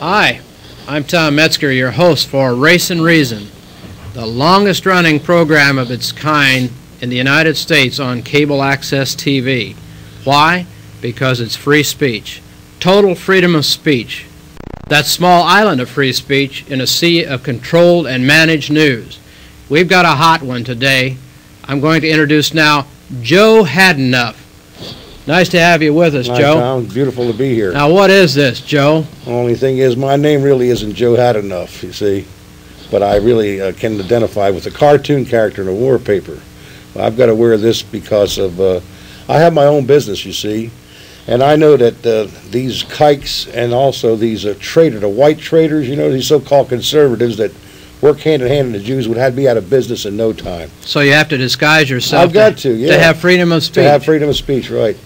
Hi, I'm Tom Metzger, your host for Race and Reason, the longest running program of its kind in the United States on cable access TV. Why? Because it's free speech. Total freedom of speech. That small island of free speech in a sea of controlled and managed news. We've got a hot one today. I'm going to introduce now Joe Hadenough. Nice to have you with us, Hi, Joe. Tom. Beautiful to be here. Now, what is this, Joe? The only thing is, my name really isn't Joe Hadenough, you see. But I really can identify with a cartoon character in a war paper. I've got to wear this because of, I have my own business, you see. And I know that these kikes and also these the white traders, you know, these so-called conservatives that work hand-in-hand with the Jews would have me out of business in no time. So you have to disguise yourself I've got to, yeah. To have freedom of speech. To have freedom of speech, right.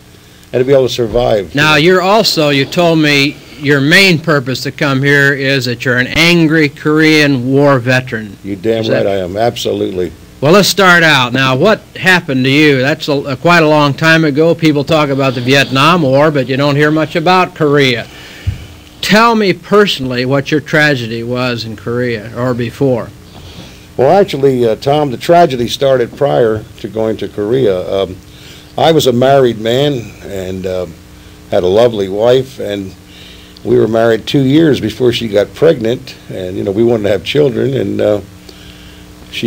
And to be able to survive. Now, you're also, you told me, your main purpose to come here is that you're an angry Korean War veteran. You damn right I am, absolutely. Well, let's start out. Now, what happened to you? That's quite a long time ago. People talk about the Vietnam War, but you don't hear much about Korea. Tell me personally what your tragedy was in Korea, or before. Well, actually, Tom, the tragedy started prior to going to Korea. I was a married man and had a lovely wife, and we were married 2 years before she got pregnant, and, you know, we wanted to have children, and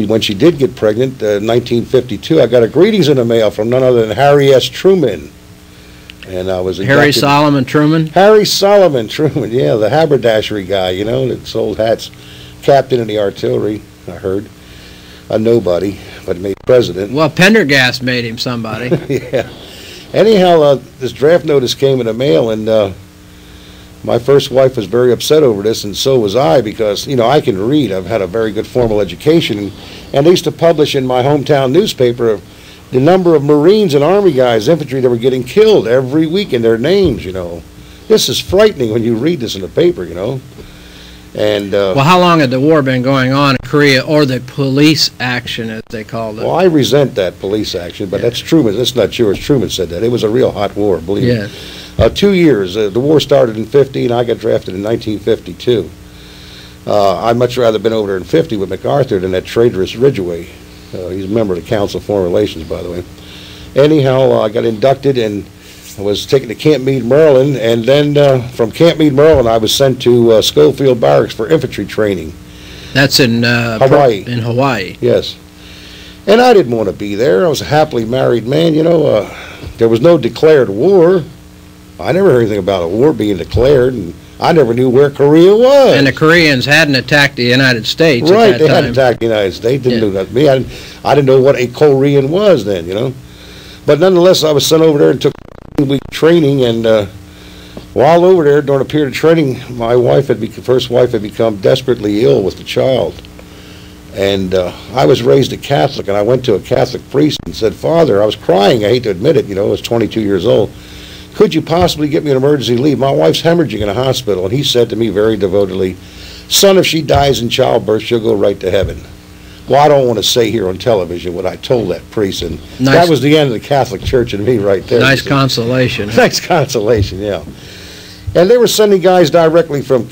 when she did get pregnant, in 1952, I got a greetings in the mail from none other than Harry S. Truman. And I was Harry Solomon Truman? Harry Solomon Truman, yeah, the haberdashery guy, you know, that sold hats. Captain in the artillery, I heard. A nobody, but made president. Well, Pendergast made him somebody. Yeah. Anyhow, this draft notice came in the mail, and my first wife was very upset over this, and so was I, because, you know, I can read. I've had a very good formal education, and they used to publish in my hometown newspaper the number of Marines and Army guys, infantry, that were getting killed every week, and their names, you know. This is frightening when you read this in the paper, you know. And well, how long had the war been going on in Korea, or the police action, as they called it? Well, I resent that police action, but that's Truman. That's not yours. Truman said that. It was a real hot war, believe me. 2 years. The war started in 50, and I got drafted in 1952. I'd much rather been over there in 50 with MacArthur than that traitorous Ridgway. He's a member of the Council of Foreign Relations, by the way. Anyhow, I got inducted and I was taken to Camp Meade, Maryland, and then from Camp Meade, Maryland, I was sent to Schofield Barracks for infantry training. That's in Hawaii. In Hawaii. Yes. And I didn't want to be there. I was a happily married man. You know, there was no declared war. I never heard anything about a war being declared, and I never knew where Korea was. And the Koreans hadn't attacked the United States right, at that they time. hadn't attacked the United States. They didn't know that to me. I didn't know what a Korean was then, you know. But nonetheless, I was sent over there and took a week training, and while over there during a period of training, my first wife had become desperately ill with the child. And I was raised a Catholic, and I went to a Catholic priest and said, "Father," I was crying, I hate to admit it, you know, I was 22 years old. "Could you possibly get me an emergency leave? My wife's hemorrhaging in a hospital." And he said to me very devotedly, "Son, if she dies in childbirth, she'll go right to heaven." Well, I don't want to say here on television what I told that priest, and that was the end of the Catholic Church and me right there. Nice consolation. Nice consolation, yeah. And they were sending guys directly from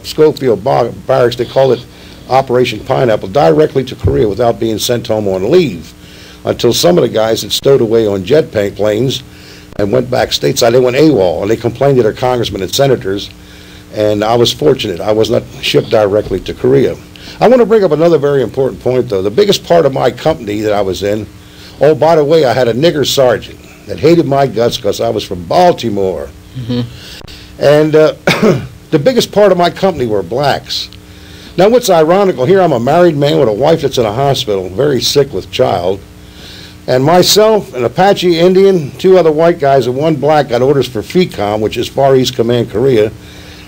Schofield Barracks, they call it Operation Pineapple, directly to Korea without being sent home on leave, until some of the guys had stowed away on jet planes and went back stateside. They went AWOL, and they complained to their congressmen and senators, and I was fortunate. I was not shipped directly to Korea. I want to bring up another very important point, though. The biggest part of my company that I was in, oh, by the way, I had a nigger sergeant that hated my guts because I was from Baltimore. Mm-hmm. And the biggest part of my company were blacks. Now, what's ironical, here I'm a married man with a wife that's in a hospital, very sick with child, and myself, an Apache Indian, 2 other white guys, and 1 black got orders for FECOM, which is Far East Command Korea,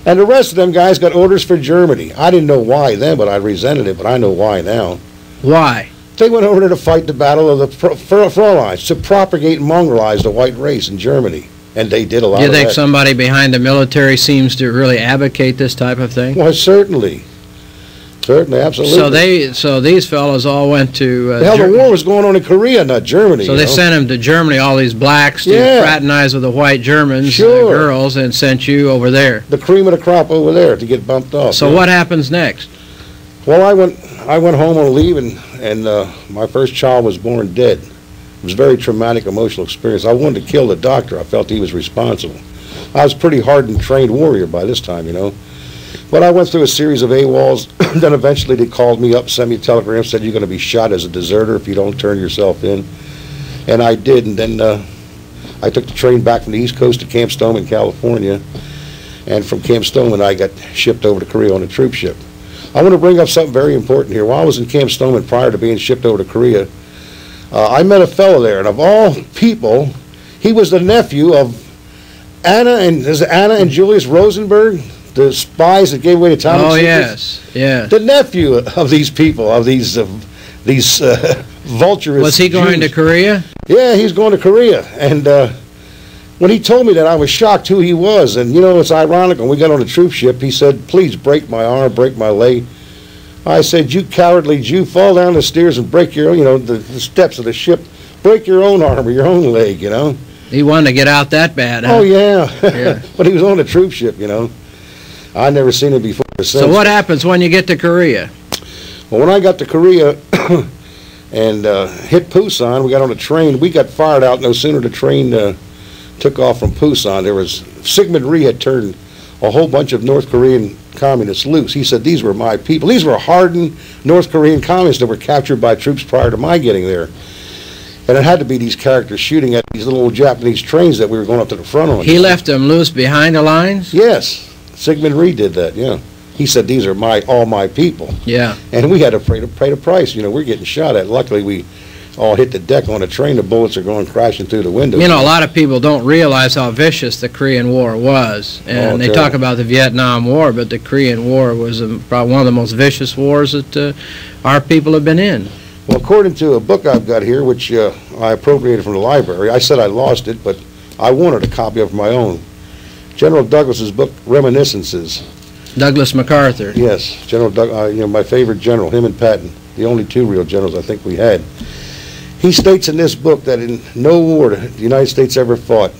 and the rest of them guys got orders for Germany. I didn't know why then, but I resented it, but I know why now. Why? They went over there to fight the Battle of the Frauleins, to propagate and mongrelize the white race in Germany, and they did a lot of that. Do you think somebody behind the military seems to really advocate this type of thing? Well, certainly. Certainly, absolutely. So these fellows all went to... Hell, the war was going on in Korea, not Germany. So they sent them to Germany, all these blacks, to fraternize with the white Germans, girls, and sent you over there. The cream of the crop over there to get bumped off. So what happens next? Well, I went home on leave, and my first child was born dead. It was a very traumatic, emotional experience. I wanted to kill the doctor. I felt he was responsible. I was a pretty hardened, trained warrior by this time, you know. But I went through a series of AWOLs. Then eventually they called me up, sent me a telegram, said you're going to be shot as a deserter if you don't turn yourself in. And I did. And then I took the train back from the East Coast to Camp Stoneman, California. And from Camp Stoneman, I got shipped over to Korea on a troop ship. I want to bring up something very important here. While I was in Camp Stoneman prior to being shipped over to Korea, I met a fellow there. And of all people, he was the nephew of Anna and Julius Rosenberg, the spies that gave away the atomic secrets. Yes. The nephew of these people, of these vulturous Was he going Jews. to Korea? Yeah, he's going to Korea. And when he told me that, I was shocked who he was. And, you know, it's ironic. When we got on the troop ship, he said, please break my arm, break my leg. I said, you cowardly Jew, fall down the stairs and break your own, you know, the steps of the ship. Break your own arm or your own leg, you know. He wanted to get out that bad, huh? Oh, yeah. But he was on the troop ship, you know. I'd never seen him before. So what happens when you get to Korea? Well, when I got to Korea and hit Busan, we got on a train. We got fired out no sooner the train took off from Busan. There was Sigmund Rhee had turned a whole bunch of North Korean communists loose. He said, these were my people. These were hardened North Korean communists that were captured by troops prior to my getting there. And it had to be these characters shooting at these little Japanese trains that we were going up to the front on. He left them loose behind the lines? Yes. Sigmund Rhee did that, yeah. He said, these are all my people. Yeah. And we had to pay the price. You know, we're getting shot at. Luckily, we all hit the deck on a train. The bullets are going crashing through the windows. You know, a lot of people don't realize how vicious the Korean War was. And they talk about the Vietnam War, but the Korean War was probably one of the most vicious wars that our people have been in. Well, according to a book I've got here, which I appropriated from the library, I said I lost it, but I wanted a copy of my own. General Douglas's book, Reminiscences. Douglas MacArthur. Yes, General Doug, you know, my favorite general, him and Patton, the only two real generals I think we had. He states in this book that in no war the United States ever fought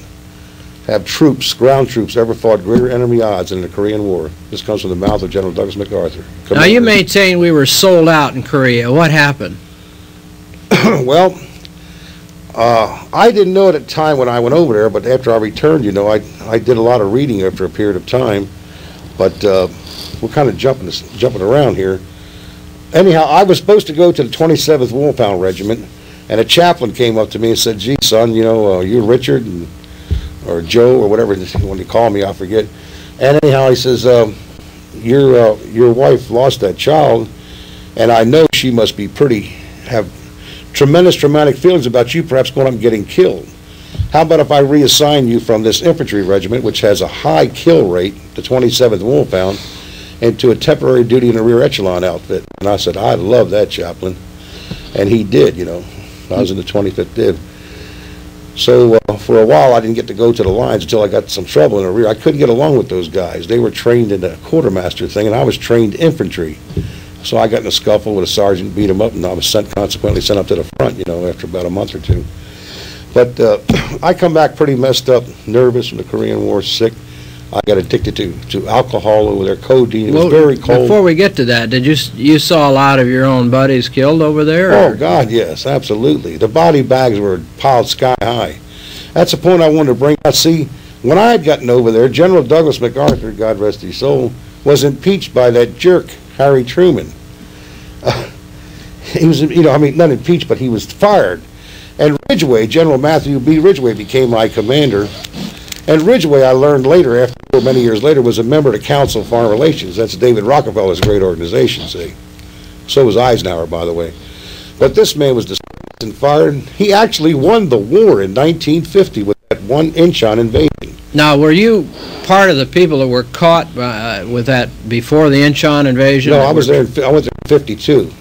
have troops, ground troops, ever fought greater enemy odds than the Korean War. This comes from the mouth of General Douglas MacArthur. Now, you maintain we were sold out in Korea. What happened? Well, I didn't know it at the time when I went over there, but after I returned, you know, I did a lot of reading after a period of time. But we're kind of jumping around here. Anyhow, I was supposed to go to the 27th Wolfhound Regiment, and a chaplain came up to me and said, gee, son, you know, you Richard or Joe or whatever when he called me, I forget. And anyhow, he says, your wife lost that child, and I know she must be have tremendous traumatic feelings about you perhaps going up and getting killed. How about if I reassign you from this infantry regiment, which has a high kill rate, the 27th Wolfhound, into a temporary duty in a rear echelon outfit? And I said, I'd love that, chaplain. And he did, you know. I was in the 25th Div. So for a while, I didn't get to go to the lines until I got some trouble in the rear. I couldn't get along with those guys. They were trained in the quartermaster thing, and I was trained infantry. So I got in a scuffle with a sergeant, beat him up, and I was consequently sent up to the front, you know, after about a month or two. But I come back pretty messed up, nervous from the Korean War, sick. I got addicted to alcohol over there, codeine. It was very cold. Before we get to that, did you saw a lot of your own buddies killed over there? Oh, God, yes, absolutely. The body bags were piled sky high. That's the point I wanted to bring out. See, when I had gotten over there, General Douglas MacArthur, God rest his soul, was impeached by that jerk, Harry Truman. He was, you know, I mean, not impeached, but he was fired. And Ridgway, General Matthew B. Ridgway, became my commander. And Ridgway, I learned later, many years later, was a member of the Council of Foreign Relations. That's David Rockefeller's great organization, see. So was Eisenhower, by the way. But this man was dismissed and fired. He actually won the war in 1950 with that one Incheon invasion. Now, were you part of the people that were caught with that before the Incheon invasion? No, I was there. I went there in 52.